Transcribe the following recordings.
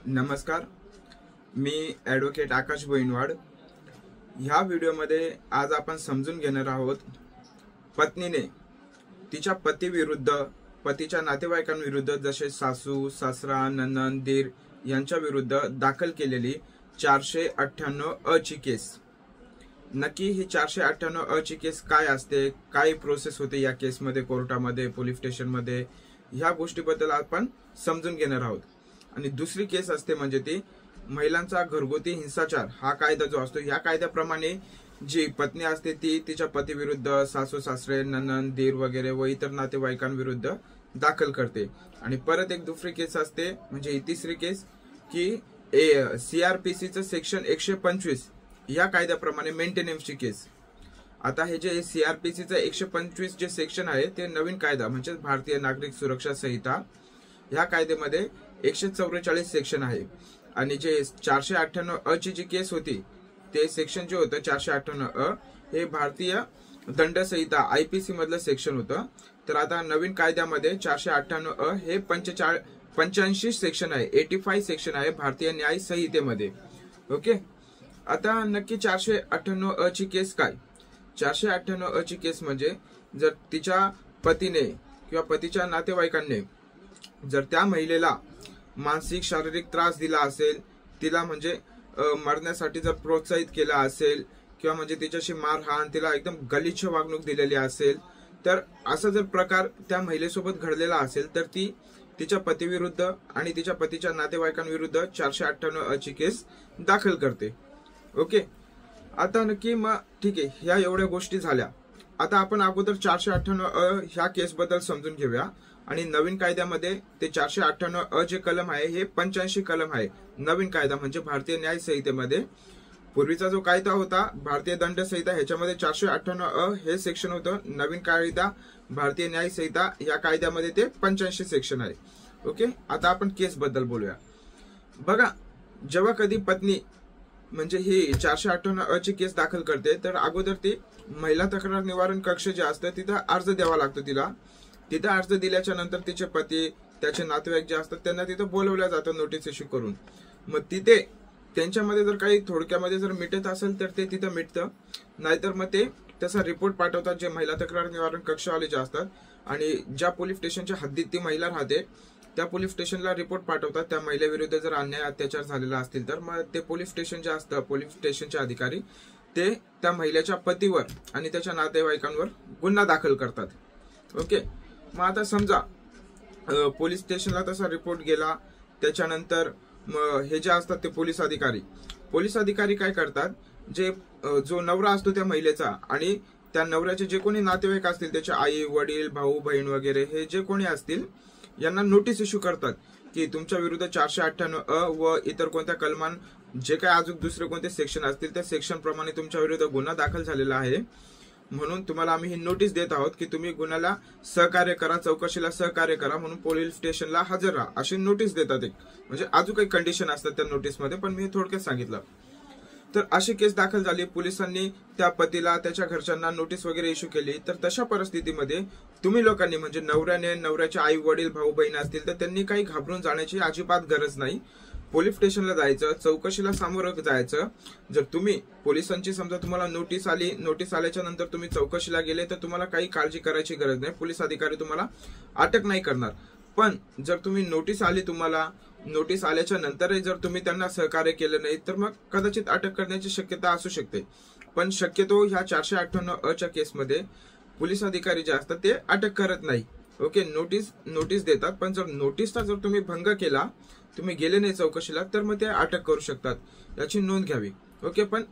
नमस्कार, मी ॲडव्होकेट आकाश बोईनवाड। ह्या व्हिडिओमध्ये आज आपण समजून घेणार आहोत पत्नीने तिच्या पतीविरुद्ध, पतीच्या नातेवाईकांविरुद्ध जसे सासू, सासरा, नणंद, दीर यांच्या विरुद्ध दाखल केलेली 498 अ ची केस। नक्की ही 498 अ ची केस काय असते, काय प्रोसेस होते या केसमध्ये, कोर्टामध्ये, पोलीस स्टेशनमध्ये, ह्या गोष्टीबद्दल आपण समजून घेणार आहोत। आणि दुसरी केस असते म्हणजे ती महिलांचा घरगुती हिंसाचार हा कायदा जो असतो, या कायद्याप्रमाणे जी पत्नी असते ती तिच्या पतीविरुद्ध, सासू सासरे, नणंद, दीर वगैरे व इतर नातेवाईकांविरुद्ध दाखल करते। आणि परत एक दुसरी केस असते म्हणजे ही तिसरी केस की CRPC सेक्शन 125 या कायद्याप्रमाणे मेंटेनन्सची केस। आता हे जे CRPC 125 जे सेक्शन आहे ते नवीन कायदा म्हणजे भारतीय नागरिक सुरक्षा संहिता या कायद्यामध्ये 144 सेक्शन आहे। आणि जे 498 अ ची जी केस होती ते सेक्शन जे होतं 498 अ हे भारतीय दंड संहिता IPC मधलं सेक्शन होतं। तर आता नवीन कायद्यामध्ये 498 अ हे 85 सेक्शन आहे, 85 सेक्शन आहे भारतीय न्याय संहितेमध्ये। ओके, आता नक्की 498 अ ची केस काय? 498 अ ची केस म्हणजे जर तिच्या पतीने किंवा पतीच्या नातेवाईकांनी जर त्या महिलेला मानसिक शारीरिक त्रास दिला असेल, तिला म्हणजे मरण्यासाठी जर प्रोत्साहित केला असेल किंवा म्हणजे तिच्याशी मारहाण, तिला एकदम गलिच्छ वागणूक दिलेली असेल, तर असा जर प्रकार त्या महिलेसोबत घडलेला असेल तर ती तिच्या पतीविरुद्ध आणि तिच्या पतीच्या नातेवाईकांविरुद्ध 498 अ ची केस दाखल करते। ओके, आता नक्की मग ठीक आहे, ह्या एवढ्या गोष्टी झाल्या। आता आपण अगोदर 498 अ ह्या केस बद्दल समजून घेऊया। आणि नवीन कायद्यामध्ये ते 498 अ जे कलम आहे हे 85 कलम आहे नवीन कायदा म्हणजे भारतीय न्याय संहितेमध्ये। पूर्वीचा जो कायदा होता भारतीय दंड संहिता ह्याच्यामध्ये 498 अ हे सेक्शन होतं। नवीन कायदा भारतीय न्याय संहिता या कायद्यामध्ये ते 85 सेक्शन आहे। ओके, आता आपण केस बद्दल बोलूया। बघा, जेव्हा कधी पत्नी म्हणजे ही 498 अ ची केस दाखल करते तर अगोदर ती महिला तक्रार निवारण कक्ष जे असतं तिथं अर्ज द्यावा लागतो तिला। तिथं अर्ज दिल्याच्या नंतर तिचे पती, त्याचे नातेवाईक जे असतात त्यांना तिथं बोलवलं जातं नोटीस इश्यू करून। मग तिथे त्यांच्यामध्ये जर काही थोडक्यामध्ये जर मिटत असेल तर ते तिथं मिटतं, नाहीतर मग ते त्याचा रिपोर्ट पाठवतात जे महिला तक्रार निवारण कक्षवाले जे असतात। आणि ज्या पोलीस स्टेशनच्या हद्दीत ती महिला राहते त्या पोलीस स्टेशनला रिपोर्ट पाठवतात। त्या महिलेविरुद्ध जर अन्याय अत्याचार झालेला असतील तर मग ते पोलीस स्टेशन जे असतं, पोलीस स्टेशनचे अधिकारी ते त्या महिलेच्या पतीवर आणि त्याच्या नातेवाईकांवर गुन्हा दाखल करतात। ओके, मग आता समजा पोलीस स्टेशनला तसा रिपोर्ट गेला, त्याच्यानंतर हे जे असतात ते पोलीस अधिकारी काय करतात, जो नवरा असतो त्या महिलेचा आणि त्या नवऱ्याचे जे कोणी नातेवाईक असतील, त्याचे आई वडील, भाऊ बहीण वगैरे हे जे कोणी असतील यांना नोटीस इश्यू करतात की तुमच्या विरुद्ध 498 अ व इतर कोणत्या कलमान जे काय अजून दुसरे कोणते सेक्शन असतील त्या सेक्शन प्रमाणे तुमच्या विरुद्ध गुन्हा दाखल झालेला आहे, म्हणून तुम्हाला आम्ही ही नोटीस देत आहोत की तुम्ही गुन्ह्याला सहकार्य करा, चौकशीला सहकार्य करा, म्हणून पोलीस स्टेशनला हजर राहा अशी नोटीस देतात। एक म्हणजे अजून काही कंडिशन असतात त्या नोटीसमध्ये, पण मी थोडक्यात सांगितलं। तर अशी केस दाखल झाली, पोलिसांनी त्या पतीला त्याच्या घरच्यांना नोटीस वगैरे इश्यू केली। तर तशा परिस्थितीमध्ये तुम्ही लोकांनी म्हणजे नवऱ्याने, नवऱ्याचे आई वडील, भाऊ बहीण असतील तर त्यांनी काही घाबरून जाण्याची अजिबात गरज नाही। पोलीस स्टेशनला जायचं, चौकशीला सामोरं जायचं। जर तुम्ही पोलिसांची समजा तुम्हाला नोटीस आली, नोटीस आल्याच्या नंतर तुम्ही चौकशीला गेले तर तुम्हाला काही काळजी करायची गरज नाही, पोलीस अधिकारी तुम्हाला अटक नाही करणार। पण जर तुम्ही नोटीस आली, तुम्हाला नोटीस आल्याच्या नंतरही जर तुम्ही त्यांना सहकार्य केलं नाही तर मग कदाचित अटक करण्याची शक्यता असू शकते। पण शक्यतो ह्या 498 अ च्या केसमध्ये पोलीस अधिकारी जे असतात ते अटक करत नाही। ओके, नोटीस देतात, पण जर नोटीसचा जर तुम्ही भंग केला, तुम्ही गेले नाही चौकशीला, तर मग ते अटक करू शकतात, याची नोंद घ्यावी। ओके, पण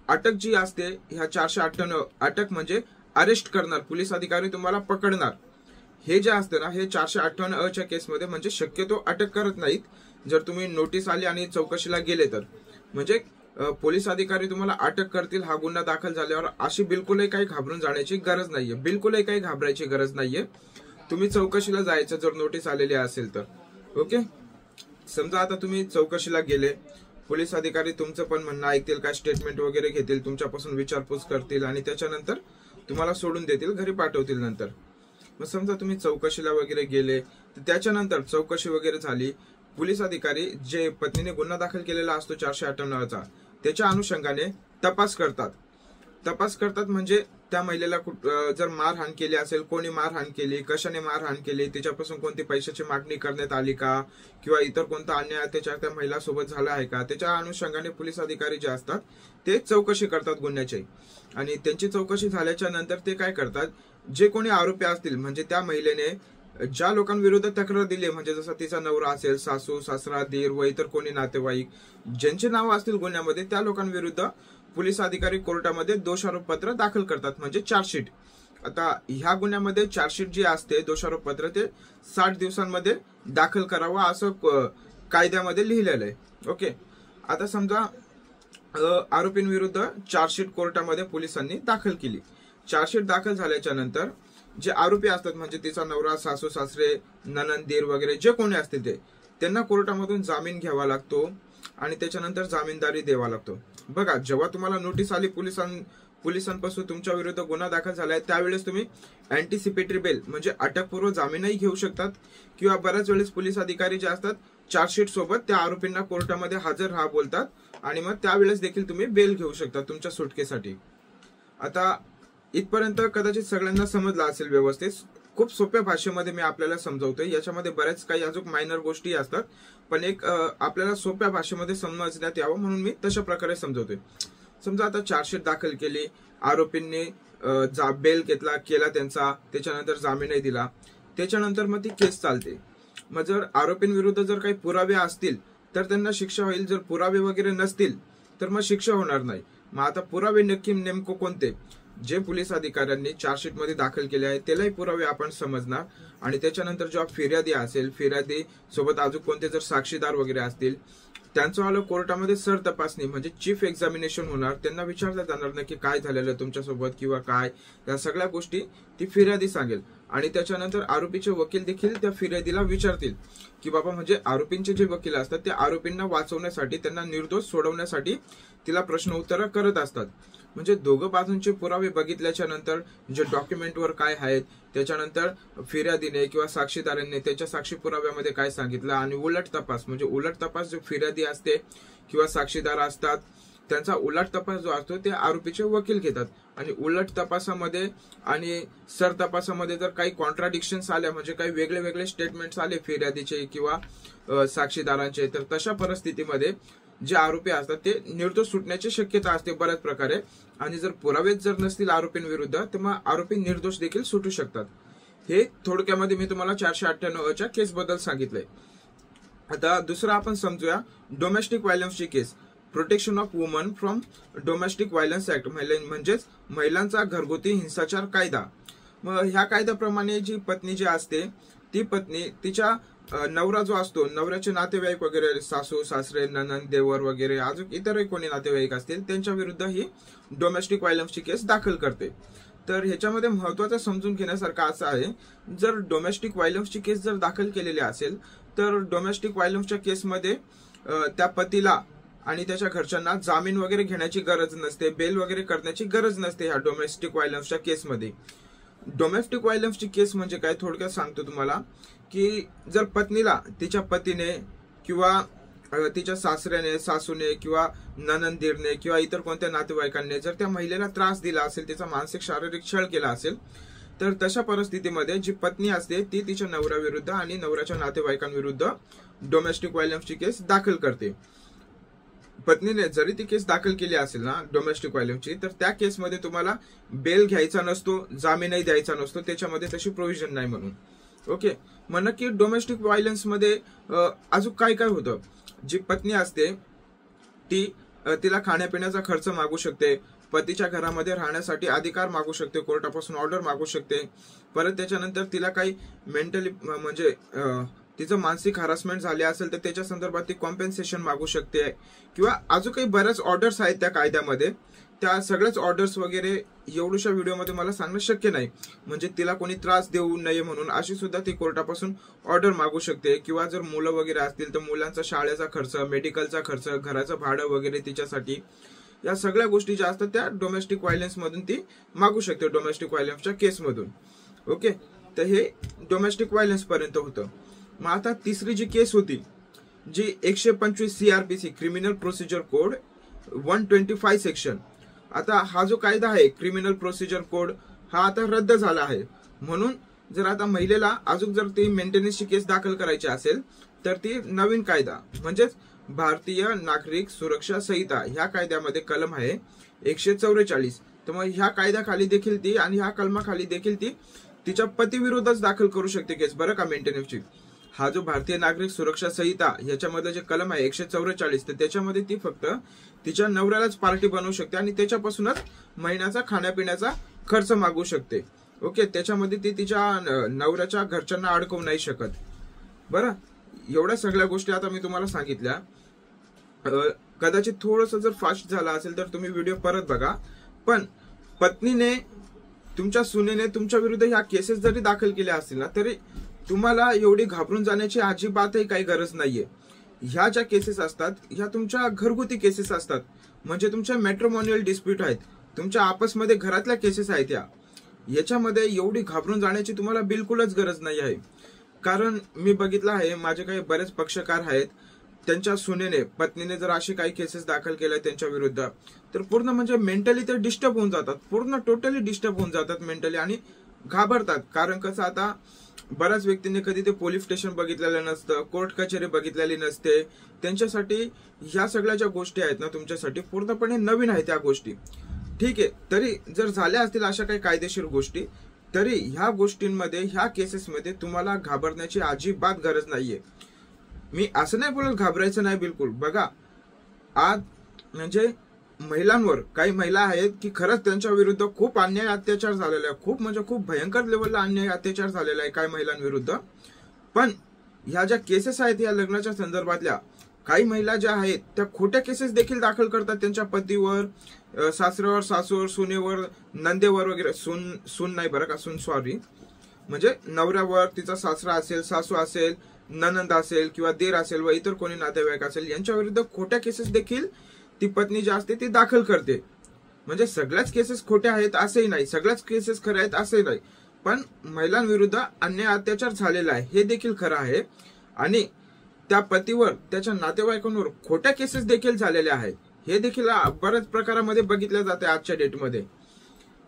अटक जी असते ह्या 498 अटक म्हणजे अरेस्ट करणार, पोलीस अधिकारी तुम्हाला पकडणार, हे जे असतं ना हे 498 अ च्या केसमध्ये म्हणजे शक्यतो अटक करत नाहीत। जर तुम्ही नोटीस आली आणि चौकशीला गेले तर म्हणजे पोलीस अधिकारी तुम्हाला अटक करतील हा गुन्हा दाखल झाल्यावर, अशी बिलकुलही काही घाबरून जाण्याची गरज नाहीये, बिलकुलही काही घाबरायची गरज नाहीये। तुम्ही चौकशीला जायचं जर नोटीस आलेली असेल तर। ओके, समजा आता तुम्ही चौकशीला गेले, पोलीस अधिकारी तुमचं पण म्हणणं ऐकतील, काय स्टेटमेंट वगैरे घेतील, तुमच्यापासून विचारपूस करतील आणि त्याच्यानंतर तुम्हाला सोडून देतील, घरी पाठवतील नंतर। मग समजा तुम्ही चौकशीला वगैरे गेले तर त्याच्यानंतर चौकशी वगैरे झाली, पोलीस अधिकारी जे पत्नीने गुन्हा दाखल केलेला असतो 498चा त्याच्या अनुषंगाने तपास करतात म्हणजे त्या महिलेला जर मारहाण केली असेल, कोणी मारहाण केली, कशाने मारहाण केली, तिच्यापासून कोणती पैशाची मागणी करण्यात आली का, किंवा इतर कोणता अन्याय त्या महिला सोबत झाला आहे का, त्याच्या अनुषंगाने पोलीस अधिकारी जे असतात ते चौकशी करतात गुन्ह्याची. आणि त्यांची चौकशी झाल्याच्या नंतर ते काय करतात, जे कोणी आरोपी असतील म्हणजे त्या महिलेने ज्या लोकांविरुद्ध तक्रार दिली, म्हणजे जसं तिचा नवरा असेल, सासू सासरा दीर व इतर कोणी नातेवाईक ज्यांचे नाव असतील गुन्ह्यामध्ये, त्या लोकांविरुद्ध पोलीस अधिकारी कोर्टामध्ये दोषारोपपत्र दाखल करतात म्हणजे चार्जशीट. आता ह्या गुन्ह्यामध्ये चार्जशीट जी असते दोषारोपपत्र ते 60 दिवसांमध्ये दाखल करावं असं कायद्यामध्ये लिहिलेलं आहे. ओके, आता समजा आरोपींविरुद्ध चार्जशीट कोर्टामध्ये पोलिसांनी दाखल केली. चार्जशीट दाखल झाल्याच्या नंतर जे आरोपी असतात म्हणजे तिचा नवरा, सासू सासरे, ननंद दीर वगैरे जे कोणी असतील त्यांना कोर्टामधून जामीन घ्यावा लागतो आणि त्याच्यानंतर जामीनदारी द्यावा लागतो. बघा, जेव्हा तुम्हाला नोटीस आली पोलिसांपासून तुमच्या विरुद्ध गुन्हा दाखल झालाय त्यावेळेस तुम्ही अँटिसिपेटरी बेल म्हणजे अटकपूर्व जामीनही घेऊ शकतात, किंवा बऱ्याच वेळेस पोलीस अधिकारी जे असतात चार्जशीट सोबत त्या आरोपींना कोर्टामध्ये हजर राहा बोलतात आणि मग त्यावेळेस देखील तुम्ही बेल घेऊ शकता तुमच्या सुटकेसाठी. आता इथपर्यंत कदाचित सगळ्यांना समजलं असेल व्यवस्थित. खूप सोप्या भाषेमध्ये मी आपल्याला समजावतोय, याच्यामध्ये बऱ्याच काही अजून मायनर गोष्टी असतात, पण एक आपल्याला सोप्या भाषेमध्ये समजण्यात यावं म्हणून मी तशा प्रकारे समजावतोय. समजा आता चार्जशीट दाखल केली, आरोपींनी बेल केला त्यांचा, त्याच्यानंतर जामीनही दिला, त्याच्यानंतर मग ती केस चालते. मग जर आरोपींविरुद्ध जर काही पुरावे असतील तर त्यांना शिक्षा होईल, जर पुरावे वगैरे नसतील तर मग शिक्षा होणार नाही. मग आता पुरावे नेमकं कोणते, जे पोलीस अधिकाऱ्यांनी चार्जशीट मध्ये दाखल केले आहे त्यालाही पुरावे आपण समजणार. आणि त्याच्यानंतर जेव्हा फिर्यादी असेल, फिर्यादी सोबत अजून कोणते जर साक्षीदार वगैरे असतील त्यांचं आलं कोर्टामध्ये सर तपासणी म्हणजे चीफ एक्झामिनेशन होणार. त्यांना विचारलं जाणार नाही की काय झालेलं तुमच्यासोबत किंवा काय, त्या सगळ्या गोष्टी ती फिर्यादी सांगेल. आणि त्याच्यानंतर आरोपीचे वकील देखील त्या फिर्यादीला विचारतील की बाबा, म्हणजे आरोपींचे जे वकील असतात ते आरोपींना वाचवण्यासाठी, त्यांना निर्दोष सोडवण्यासाठी तिला प्रश्न उत्तर करत असतात. म्हणजे दोघं बाजूंचे पुरावे बघितल्याच्या नंतर जे डॉक्युमेंटवर काय आहेत, त्याच्यानंतर फिर्यादीने किंवा साक्षीदारांनी त्याच्या साक्षी पुराव्यामध्ये काय सांगितलं, आणि उलट तपास म्हणजे उलट तपास जो फिर्यादी असते किंवा साक्षीदार असतात त्यांचा उलट तपास जो असतो ते आरोपीचे वकील घेतात. आणि उलट तपासामध्ये आणि सर तपासामध्ये जर काही कॉन्ट्राडिक्शन्स आल्या म्हणजे काही वेगळे वेगळे स्टेटमेंट्स आले फिर्यादीचे किंवा साक्षीदारांचे, तर तशा परिस्थितीमध्ये जे आरोपी असतात ते निर्दोष सुटण्याची शक्यता असते बऱ्याच प्रकारे. आणि जर पुरावेच जर नसतील आरोपींविरुद्ध तर मग आरोपी निर्दोष देखील सुटू शकतात. हे थोडक्यामध्ये मी तुम्हाला 498च्या केस बद्दल सांगितलंय. आता दुसरं आपण समजूया डोमेस्टिक व्हायलन्सची case, protection of woman from domestic violence act, म्हणजेच महिलांचा घरगुती हिंसाचार कायदा. मग ह्या कायद्याप्रमाणे जी पत्नी जी असते ती पत्नी तिच्या नवरा जो असतो, नवऱ्याचे नातेवाईक वगैरे, सासू सासरे, ननंद देवर वगैरे अजून इतरही कोणी नातेवाईक असतील त्यांच्या विरुद्ध ही डोमेस्टिक व्हायलन्सची केस दाखल करते. तर ह्याच्यामध्ये महत्वाचं समजून घेण्यासारखं असं आहे, जर डोमेस्टिक व्हायलन्सची केस जर दाखल केलेली असेल तर डोमेस्टिक व्हायलन्सच्या केसमध्ये त्या पतीला आणि त्याच्या घरच्यांना जामीन वगैरे घेण्याची गरज नसते, बेल वगैरे करण्याची गरज नसते ह्या डोमेस्टिक व्हायलन्सच्या केसमध्ये. डोमेस्टिक व्हायलन्सची केस म्हणजे काय थोडक्यात सांगतो तुम्हाला, की जर पत्नीला तिच्या पतीने किंवा तिच्या सासऱ्याने, सासूने किंवा ननंदीरने किंवा इतर कोणत्या नातेवाईकांनी जर त्या महिलेला त्रास दिला असेल, तिचा मानसिक शारीरिक छळ केला असेल, तर तशा परिस्थितीमध्ये जी पत्नी असते ती तिच्या नवऱ्याविरुद्ध आणि नवऱ्याच्या नातेवाईकांविरुद्ध डोमेस्टिक व्हायलन्सची केस दाखल करते. पत्नीने जरी ती केस दाखल केली असेल ना डोमेस्टिक व्हायलन्सची, तर त्या केसमध्ये तुम्हाला बेल घ्यायचा नसतो, जामीनही द्यायचा नसतो, त्याच्यामध्ये तशी प्रोव्हिजन नाही म्हणून. ओके, मग नक्की डोमेस्टिक व्हायलन्स मध्ये अजून काय काय होतं. जी पत्नी असते ती तिला खाण्यापिण्याचा खर्च मागू शकते, पतीच्या घरामध्ये राहण्यासाठी अधिकार मागू शकते, कोर्टापासून ऑर्डर मागू शकते. परत त्याच्यानंतर तिला काही मेंटली म्हणजे तिचं मानसिक हॅरासमेंट झाले असेल तर त्याच्या संदर्भात ती कॉम्पेन्सेशन मागू शकते, किंवा अजून काही बऱ्याच ऑर्डर्स आहेत त्या कायद्यामध्ये. त्या सगळ्याच ऑर्डर्स वगैरे एवढ्याशा व्हिडिओमध्ये मला सांगणं शक्य नाही. म्हणजे तिला कोणी त्रास देऊ नये म्हणून अशी सुद्धा ती कोर्टापासून ऑर्डर मागू शकते. किंवा जर मुलं वगैरे असतील तर मुलांचा शाळेचा खर्च, मेडिकलचा खर्च, घराचं भाडं वगैरे तिच्यासाठी, या सगळ्या गोष्टी ज्या असतात त्या डोमेस्टिक व्हायलन्स मधून ती मागू शकते, डोमेस्टिक व्हायलन्सच्या केसमधून. ओके, तर हे डोमेस्टिक व्हायलन्स पर्यंत होतं. मग आता तिसरी जी केस होती जी 125 CRPC criminal procedure code 125 section, आता हा जो कायदा आहे क्रिमिनल प्रोसिजर कोड हा आता रद्द झाला आहे. म्हणून जर आता महिलेला अजून जर ती मेंटेनन्सची केस दाखल करायची असेल तर ती नवीन कायदा म्हणजेच भारतीय नागरिक सुरक्षा संहिता ह्या कायद्यामध्ये कलम आहे 144. तर मग ह्या कायद्याखाली देखील ती आणि ह्या कलमाखाली देखील ती तिच्या पतीविरुद्धच दाखल करू शकते केस बरं का मेंटेनन्सची. हा जो भारतीय नागरिक सुरक्षा संहिता याच्यामध्ये जे कलम आहे 144, तर त्याच्यामध्ये ती फक्त तिच्या नवऱ्यालाच पार्टी बनवू शकते आणि त्याच्यापासूनच महिन्याचा खाण्यापिण्याचा खर्च मागू शकते. ओके, त्याच्यामध्ये ती तिच्या नवऱ्याच्या घरच्यांना अडकवू नाही शकत. बरं, एवढ्या सगळ्या गोष्टी आता मी तुम्हाला सांगितल्या. कदाचित थोडस जर फास्ट झाला असेल तर तुम्ही व्हिडिओ परत बघा. पण पत्नीने तुमच्या सुनेने तुमच्या विरुद्ध ह्या केसेस जरी दाखल केल्या असतील ना तरी तुम्हाला एवढी घाबरून जाण्याची अजिबातही काही गरज नाहीये. ह्या ज्या केसेस असतात ह्या तुमच्या घरगुती केसेस असतात, म्हणजे तुमच्या मॅट्रिमोनियल डिस्प्यूट आहेत, तुमच्या आपसमध्ये घरातल्या केसेस आहेत. याच्यामध्ये एवढी घाबरून जाण्याची तुम्हाला बिलकुलच गरज नाही आहे. कारण मी बघितलं आहे, माझे काही बरेच पक्षकार आहेत, त्यांच्या सुनेने पत्नीने जर अशी काही केसेस दाखल केल्या त्यांच्या विरुद्ध तर पूर्ण म्हणजे मेंटली ते डिस्टर्ब होऊन जातात, पूर्ण टोटली डिस्टर्ब होऊन जातात मेंटली आणि घाबरतात. कारण कसं आता बऱ्याच व्यक्तींनी कधी ते पोलीस स्टेशन बघितलेलं नसतं, कोर्ट कचेरी बघितलेली नसते. त्यांच्यासाठी ह्या सगळ्या ज्या गोष्टी आहेत ना तुमच्यासाठी पूर्णपणे नवीन आहेत त्या गोष्टी. ठीक आहे, तरी जर झाल्या असतील अशा काही कायदेशीर गोष्टी तरी ह्या गोष्टींमध्ये ह्या केसेसमध्ये तुम्हाला घाबरण्याची अजिबात गरज नाहीये. मी असं नाही बोलत घाबरायचं नाही बिलकुल. बघा, आज म्हणजे महिलांवर काही महिला आहेत की खरंच त्यांच्या विरुद्ध खूप अन्याय अत्याचार झालेला आहे, खूप म्हणजे खूप भयंकर लेवलला अन्याय अत्याचार झालेला आहे काही महिलांविरुद्ध. पण ह्या ज्या केसेस आहेत या लग्नाच्या संदर्भातल्या काही महिला ज्या आहेत त्या खोट्या केसेस देखील दाखल करतात त्यांच्या पतीवर, सासऱ्यावर, सासूवर, सुनेवर, नंदेवर वगैरे. सून नाही बरं का, सून सॉरी, म्हणजे नवऱ्यावर, तिचा सासरा असेल, सासू असेल, ननंद असेल किंवा देर असेल व इतर कोणी नातेवाईक असेल यांच्या विरुद्ध खोट्या केसेस देखील ती पत्नी जी असते ती दाखल करते. म्हणजे सगळ्याच केसेस खोट्या आहेत असंही नाही, सगळ्याच केसेस खऱ्या आहेत असंही नाही. पण महिलांविरुद्ध अन्याय अत्याचार झालेला आहे हे देखील खरं आहे आणि त्या पतीवर, त्याच्या नातेवाईकांवर खोट्या केसेस देखील झालेल्या आहेत हे देखील बऱ्याच प्रकारामध्ये बघितल्या जाते आजच्या डेटमध्ये.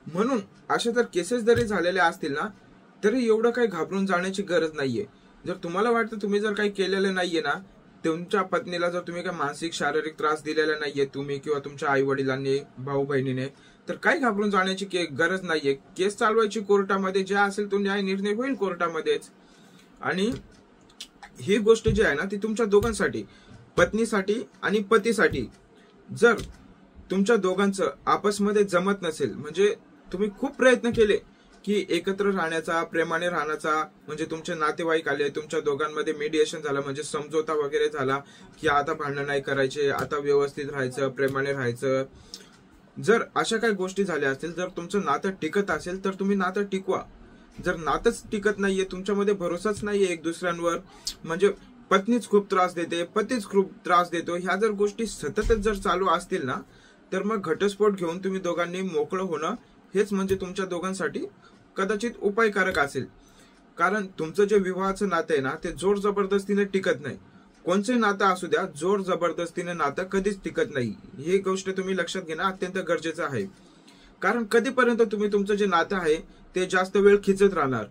म्हणून अशा जर केसेस जरी झालेल्या असतील ना तरी एवढं काही घाबरून जाण्याची गरज नाहीये. जर तुम्हाला वाटतं तुम्ही जर काही केलेलं नाहीये ना, तुमच्या पत्नीला जर तुम्ही काही मानसिक शारीरिक त्रास दिलेला नाहीये तुम्ही किंवा तुमच्या आई वडिलांनी, भाऊ बहिणीने, तर काही घाबरून जाण्याची गरज नाहीये. केस चालवायची कोर्टामध्ये, जे असेल तो न्याय निर्णय होईल कोर्टामध्येच. आणि ही गोष्ट जी आहे ना ती तुमच्या दोघांसाठी, पत्नीसाठी आणि पतीसाठी. जर तुमच्या दोघांचं आपसमध्ये जमत नसेल, म्हणजे तुम्ही खूप प्रयत्न केले की एकत्र राहण्याचा, प्रेमाने राहण्याचा, म्हणजे तुमचे नातेवाईक आले, तुमच्या दोघांमध्ये मीडिएशन झालं, म्हणजे समझोता वगैरे झाला की आता भांडण नाही करायचे, आता व्यवस्थित राहायचं, प्रेमाने राहायचं. जर अशा काही गोष्टी झाल्या असतील, जर तुमचं नातं टिकत असेल तर तुम्ही नातं टिकवा. जर नातंच टिकत नाहीये, तुमच्यामध्ये भरोसाच नाहीये एक दुसऱ्यांवर, म्हणजे पत्नीच खूप त्रास देते, पतीच खूप त्रास देतो, ह्या जर गोष्टी सततच जर चालू असतील ना तर मग घटस्फोट घेऊन तुम्ही दोघांनी मोकळं होणं हेच म्हणजे तुमच्या दोघांसाठी कदाचित उपायकारक असेल. कारण तुमचं जे विवाहाचं नातं आहे ना ते जोर जबरदस्तीने टिकत नाही. कोणचंही नातं असू द्या, जोर जबरदस्तीने नातं कधीच टिकत नाही. ही गोष्ट तुम्ही लक्षात घेणं अत्यंत गरजेचं आहे. कारण कधीपर्यंत तुम्ही तुमचं जे नातं आहे ते जास्त वेळ खिचत राहणार.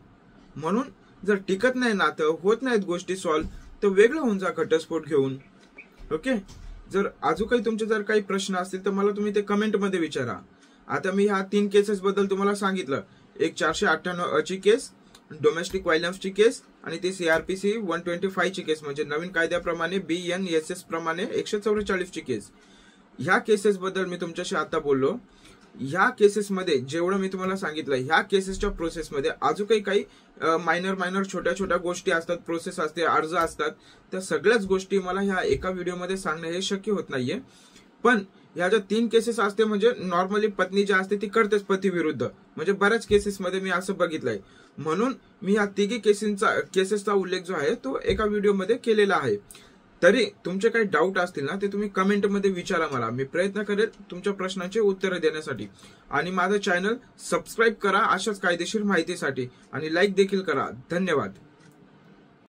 म्हणून जर टिकत नाही नातं, होत नाहीत गोष्टी सॉल्व्ह, तर वेगळं होऊन जा घटस्फोट घेऊन. ओके, जर अजून काही तुमचे जर काही प्रश्न असतील तर मला तुम्ही ते कमेंटमध्ये विचारा. आता मी ह्या 3 केसेस बद्दल तुम्हाला सांगितलं. एक 498 ची केस, डोमेस्टिक व्हायलन्सची केस आणि ती CRPC 125 ची केस, म्हणजे नवीन कायद्याप्रमाणे BNSS प्रमाणे 144 ची केस. ह्या केसेस बद्दल मी तुमच्याशी आता बोललो. ह्या केसेसमध्ये जेवढं मी तुम्हाला सांगितलं, ह्या केसेसच्या प्रोसेसमध्ये अजून काही मायनर छोट्या छोट्या गोष्टी असतात, प्रोसेस असते, अर्ज असतात. त्या सगळ्याच गोष्टी मला ह्या एका व्हिडिओमध्ये सांगणं हे शक्य होत नाहीये. पण ह्या ज्या 3 केसेस असते, म्हणजे नॉर्मली पत्नी जी असते ती करतेच पती विरुद्ध, म्हणजे बऱ्याच केसेसमध्ये मी असं बघितलंय. म्हणून मी ह्या तिघी केसेसचा उल्लेख जो आहे तो एका व्हिडिओमध्ये केलेला आहे. तरी तुमचे काही डाऊट असतील ना ते तुम्ही कमेंटमध्ये विचारा मला. मी प्रयत्न करेल तुमच्या प्रश्नांचे उत्तर देण्यासाठी. आणि माझं चॅनल सबस्क्राईब करा अशाच कायदेशीर माहितीसाठी आणि लाईक देखील करा. धन्यवाद.